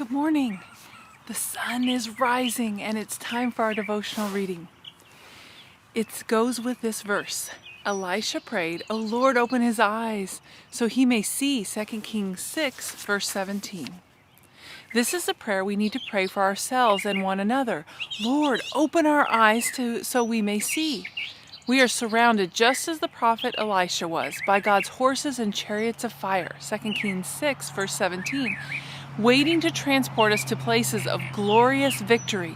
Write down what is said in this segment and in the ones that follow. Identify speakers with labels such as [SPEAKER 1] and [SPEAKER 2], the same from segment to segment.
[SPEAKER 1] Good morning. The sun is rising and it's time for our devotional reading. It goes with this verse. Elisha prayed, "O Lord, open his eyes so he may see." 2 Kings 6, verse 17. This is a prayer we need to pray for ourselves and one another. Lord, open our eyes so we may see. We are surrounded, just as the prophet Elisha was, by God's horses and chariots of fire, 2 Kings 6, verse 17, waiting to transport us to places of glorious victory.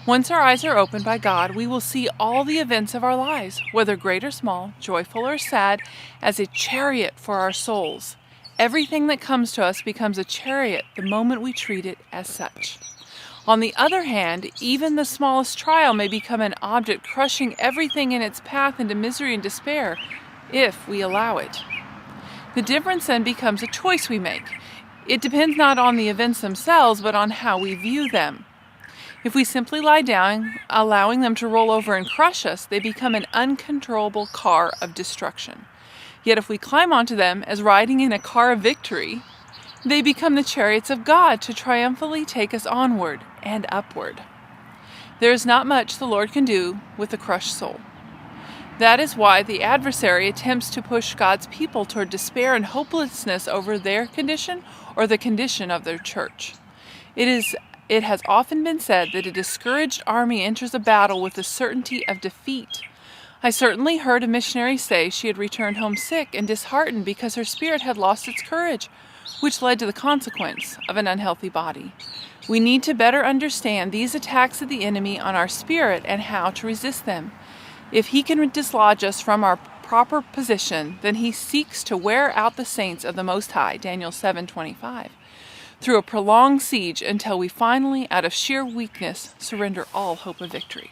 [SPEAKER 1] Once our eyes are opened by God, we will see all the events of our lives, whether great or small, joyful or sad, as a chariot for our souls. Everything that comes to us becomes a chariot the moment we treat it as such. On the other hand, even the smallest trial may become an object crushing everything in its path into misery and despair, if we allow it. The difference then becomes a choice we make. It depends not on the events themselves, but on how we view them. If we simply lie down, allowing them to roll over and crush us, they become an uncontrollable car of destruction. Yet if we climb onto them as riding in a car of victory, they become the chariots of God to triumphantly take us onward and upward. There is not much the Lord can do with a crushed soul. That is why the adversary attempts to push God's people toward despair and hopelessness over their condition or the condition of their church. It has often been said that a discouraged army enters a battle with the certainty of defeat. I certainly heard a missionary say she had returned home sick and disheartened because her spirit had lost its courage, which led to the consequence of an unhealthy body. We need to better understand these attacks of the enemy on our spirit and how to resist them. If he can dislodge us from our proper position, then he seeks to wear out the saints of the Most High, Daniel 7:25, through a prolonged siege until we finally, out of sheer weakness, surrender all hope of victory.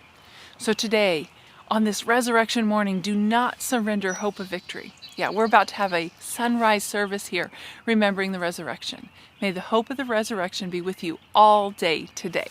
[SPEAKER 1] So today, on this resurrection morning, do not surrender hope of victory. Yeah, we're about to have a sunrise service here, remembering the resurrection. May the hope of the resurrection be with you all day today.